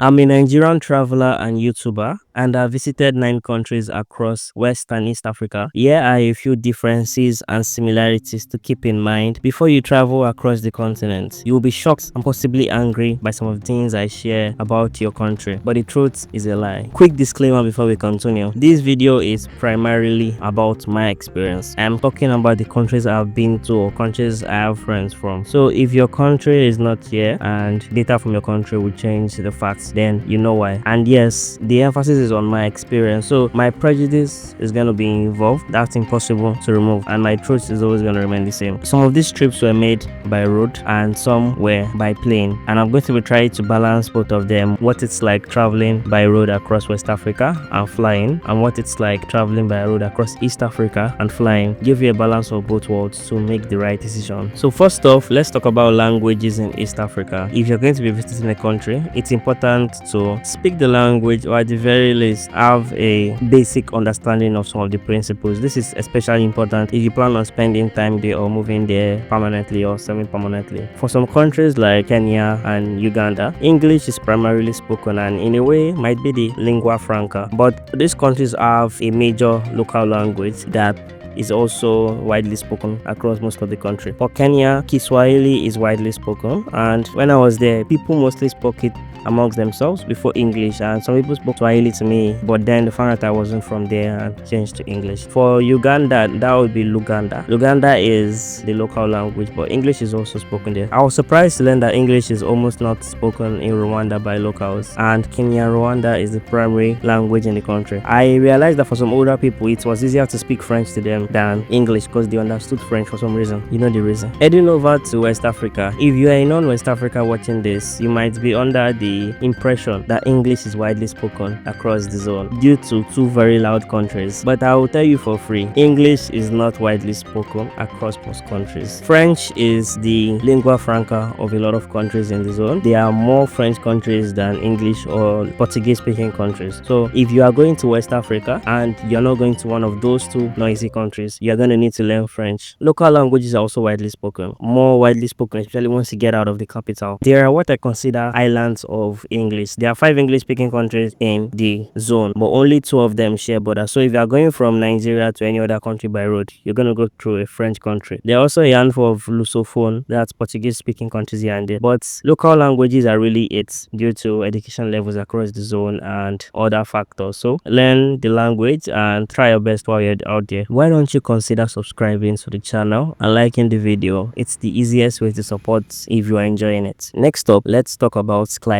I'm a Nigerian traveler and YouTuber, and I visited 9 countries across West and East Africa. Here are a few differences and similarities to keep in mind before you travel across the continent. You will be shocked and possibly angry by some of the things I share about your country, but the truth is a lie. Quick disclaimer before we continue. This video is primarily about my experience. I'm talking about the countries I've been to or countries I have friends from. So if your country is not here and data from your country will change the facts, then you know why. And yes, the emphasis is on my experience, so my prejudice is going to be involved. That's impossible to remove, and my truth is always going to remain the same. Some of these trips were made by road and some were by plane, and I'm going to be trying to balance both of them: what it's like traveling by road across West Africa and flying, and what it's like traveling by road across East Africa and flying. Give you a balance of both worlds to make the right decision. So first off, let's talk about languages in East Africa. If you're going to be visiting a country, it's important to speak the language, or at the very least have a basic understanding of some of the principles. This is especially important if you plan on spending time there or moving there permanently or semi-permanently. For some countries like Kenya and Uganda, English is primarily spoken and in a way might be the lingua franca, but these countries have a major local language that is also widely spoken across most of the country. For Kenya, Kiswahili is widely spoken, and when I was there, people mostly spoke it amongst themselves before English, and some people spoke Swahili to me, but then they found out I wasn't from there and changed to English. For Uganda, that would be Luganda. Luganda is the local language, but English is also spoken there. I was surprised to learn that English is almost not spoken in Rwanda by locals, and Kenya Rwanda is the primary language in the country. I realized that for some older people, it was easier to speak French to them than English because they understood French for some reason. You know the reason. Heading over to West Africa, if you are in non-West Africa watching this, you might be under the impression that English is widely spoken across the zone due to two very loud countries, but I will tell you for free, English is not widely spoken across most countries. French is the lingua franca of a lot of countries in the zone. There are more French countries than English or Portuguese speaking countries. So if you are going to West Africa and you're not going to one of those two noisy countries, you're going to need to learn French. Local languages are also widely spoken, more widely spoken, especially once you get out of the capital. There are what I consider islands of English. There are 5 English speaking countries in the zone, but only 2 of them share borders. So if you are going from Nigeria to any other country by road, you're going to go through a French country. There are also a handful of Lusophone, that's Portuguese speaking countries here and there, but local languages are really it due to education levels across the zone and other factors. So learn the language and try your best while you're out there. Why don't you consider subscribing to the channel and liking the video? It's the easiest way to support if you are enjoying it. Next up, let's talk about climate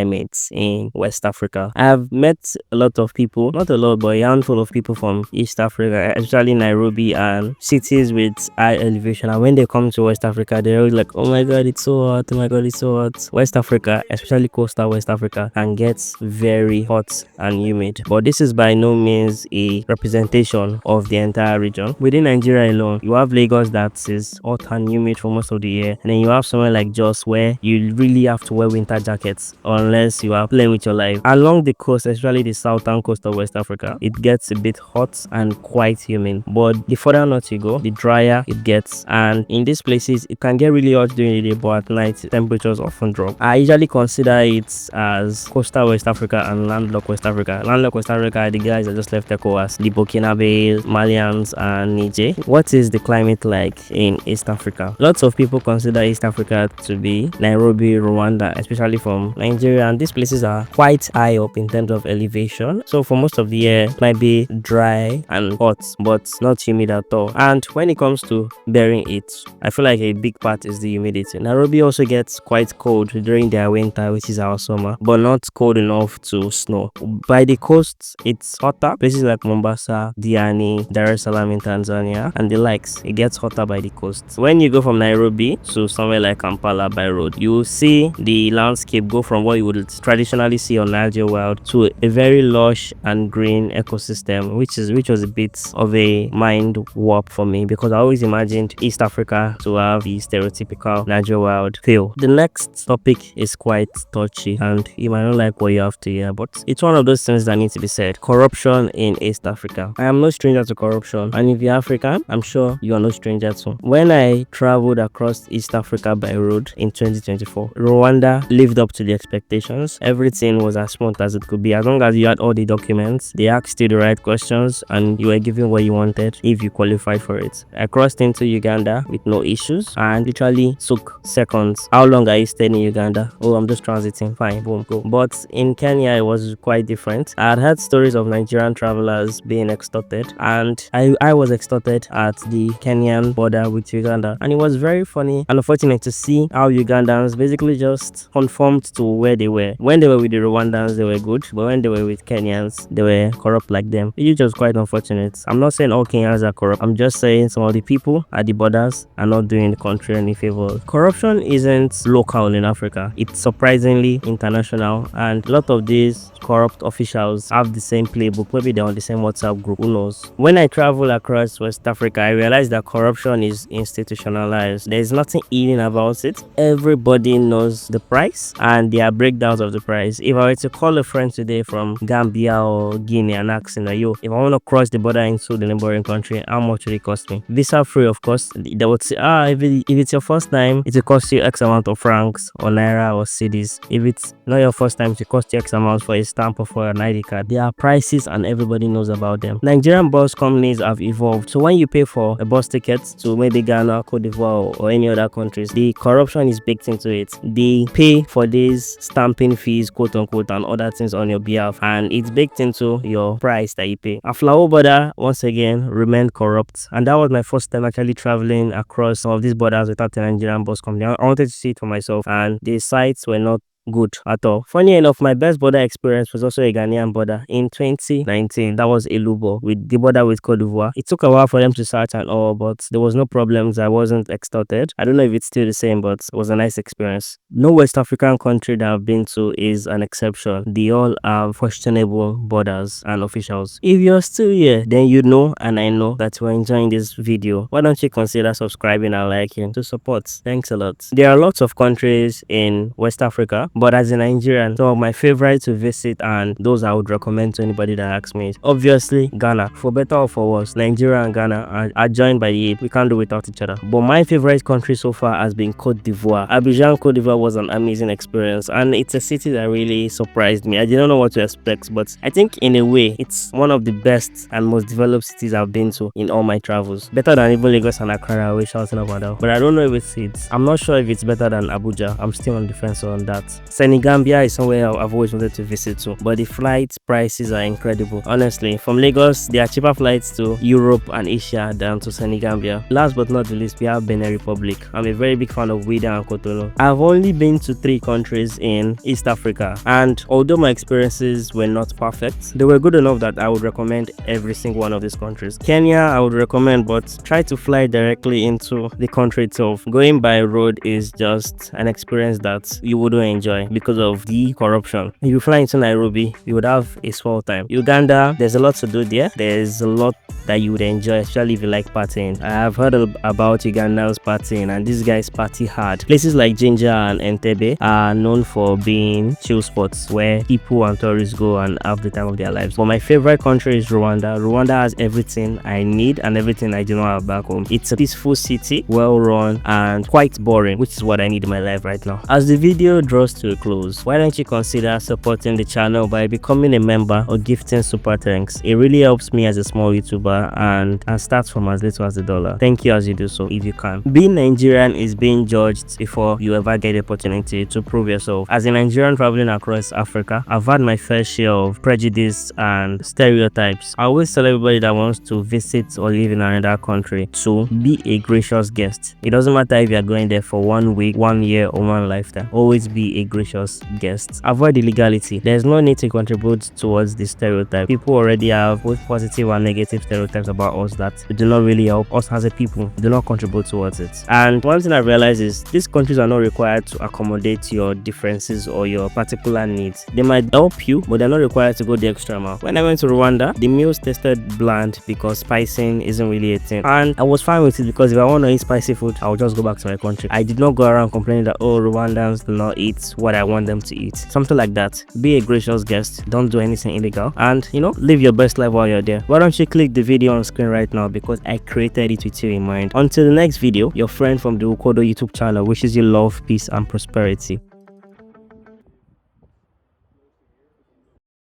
in West Africa. I have met a lot of people, not a lot, but a handful of people from East Africa, especially Nairobi and cities with high elevation. And when they come to West Africa, they're always like, oh my god, it's so hot, oh my god, it's so hot. West Africa, especially coastal West Africa, can get very hot and humid, but this is by no means a representation of the entire region. Within Nigeria alone, you have Lagos that is hot and humid for most of the year, and then you have somewhere like Jos where you really have to wear winter jackets unless you are playing with your life. Along the coast, especially the southern coast of West Africa, it gets a bit hot and quite humid, but the further north you go, the drier it gets, and in these places it can get really hot during the day, but at night temperatures often drop. I usually consider it as coastal West Africa and landlocked West Africa. Landlocked West Africa are the guys that just left ECOWAS, the Burkinabes, Malians and Niger. What is the climate like in East Africa? Lots of people consider East Africa to be Nairobi, Rwanda, especially from Nigeria, and these places are quite high up in terms of elevation, so for most of the year it might be dry and hot but not humid at all. And when it comes to bearing it, I feel like a big part is the humidity. Nairobi also gets quite cold during their winter, which is our summer, but not cold enough to snow. By the coast it's hotter, places like Mombasa, Diani, Dar es Salaam in Tanzania and the likes, it gets hotter by the coast. When you go from Nairobi to somewhere like Kampala by road, you will see the landscape go from what you would traditionally see on Niger Wild to a very lush and green ecosystem, which was a bit of a mind warp for me because I always imagined East Africa to have the stereotypical Niger Wild feel. The next topic is quite touchy and you might not like what you have to hear, but it's one of those things that need to be said. Corruption in East Africa. I am no stranger to corruption, and if you African, I'm sure you are no stranger to. When I traveled across East Africa by road in 2024, Rwanda lived up to the expectations. Everything was as smooth as it could be. As long as you had all the documents, they asked you the right questions, and you were given what you wanted if you qualified for it. I crossed into Uganda with no issues and literally took seconds. How long are you staying in Uganda? Oh, I'm just transiting. Fine, boom, go. But in Kenya, it was quite different. I had heard stories of Nigerian travelers being extorted, and I was extorted at the Kenyan border with Uganda, and it was very funny and unfortunate to see how Ugandans basically just conformed to where they were. When they were with the Rwandans, they were good, but when they were with Kenyans, they were corrupt like them. It was quite unfortunate. I'm not saying all Kenyans are corrupt. I'm just saying some of the people at the borders are not doing the country any favor. Corruption isn't local in Africa. It's surprisingly international, and a lot of these corrupt officials have the same playbook. Maybe they're on the same WhatsApp group. Who knows? When I travel across West Africa, I realized that corruption is institutionalized. There's nothing hidden about it. Everybody knows the price, and there are breakdowns of the price. If I were to call a friend today from Gambia or Guinea and ask him, yo, if I want to cross the border into the neighboring country, how much will it cost me? Visa free, of course. They would say, if it's your first time, it will cost you X amount of francs or naira or cedis. If it's not your first time, it will cost you X amount for a stamp or for an ID card. There are prices and everybody knows about them. Nigerian bus companies have evolved. So when you pay for a bus ticket to maybe Ghana, Cote d'Ivoire, or any other countries, the corruption is baked into it. They pay for these stamping fees, quote unquote, and other things on your behalf, and it's baked into your price that you pay. Aflao border, once again, remained corrupt, and that was my first time actually traveling across some of these borders without a Nigerian bus company. I wanted to see it for myself, and the sites were not good at all. Funny enough, my best border experience was also a Ghanaian border in 2019. That was Elubo, with the border with Cote d'Ivoire. It took a while for them to search and all, but there was no problems. I wasn't extorted. I don't know if it's still the same, but it was a nice experience. No West African country that I've been to is an exception. They all have questionable borders and officials. If you're still here, then you know and I know that you're enjoying this video. Why don't you consider subscribing and liking to support? Thanks a lot. There are lots of countries in West Africa, but as a Nigerian, some of my favorites to visit and those I would recommend to anybody that asks me is obviously Ghana. For better or for worse, Nigeria and Ghana are joined by the hip. We can't do without each other. But my favorite country so far has been Cote d'Ivoire. Abidjan, Cote d'Ivoire was an amazing experience, and it's a city that really surprised me. I didn't know what to expect, but I think in a way it's one of the best and most developed cities I've been to in all my travels. Better than even Lagos and Accra, we're shouting about that. But I don't know if I'm not sure if it's better than Abuja. I'm still on the fence on that. Senegambia is somewhere I've always wanted to visit to, but the flight prices are incredible. Honestly, from Lagos, there are cheaper flights to Europe and Asia than to Senegambia. Last but not the least, we have Benin Republic. I'm a very big fan of Ouidah and Cotonou. I've only been to 3 countries in East Africa, and although my experiences were not perfect, they were good enough that I would recommend every single one of these countries. Kenya, I would recommend, but try to fly directly into the country itself. Going by road is just an experience that you wouldn't enjoy because of the corruption. If you fly into Nairobi, you would have a swell time. Uganda, there's a lot to do there. There's a lot that you would enjoy, especially if you like partying. I have heard about Ugandans partying, and these guys party hard. Places like Jinja and Entebbe are known for being chill spots where people and tourists go and have the time of their lives. But my favorite country is Rwanda. Rwanda has everything I need and everything I do not have back home. It's a peaceful city, well run, and quite boring, which is what I need in my life right now. As the video draws to a close, why don't you consider supporting the channel by becoming a member or gifting super thanks? It really helps me as a small YouTuber and starts from as little as $1. Thank you as you do so if you can. Being Nigerian is being judged before you ever get the opportunity to prove yourself. As a Nigerian traveling across Africa, I've had my fair share of prejudice and stereotypes. I always tell everybody that wants to visit or live in another country to be a gracious guest. It doesn't matter if you're going there for 1 week, 1 year, or 1 lifetime. Always be a gracious guest. Avoid illegality. There's no need to contribute towards the stereotype. People already have both positive and negative stereotypes about us that do not really help us as a people. Do not contribute towards it. And one thing I realized is these countries are not required to accommodate your differences or your particular needs. They might help you, but they're not required to go the extra mile. When I went to Rwanda, the meals tasted bland because spicing isn't really a thing, and I was fine with it because if I want to eat spicy food, I'll just go back to my country. I did not go around complaining that, oh, Rwandans do not eat what I want them to eat. Something like that. Be a gracious guest. Don't do anything illegal, and live your best life while you're there. Why don't you click the video on screen right now because I created it with you in mind. Until the next video, your friend from the Ukodo YouTube channel wishes you love, peace and prosperity.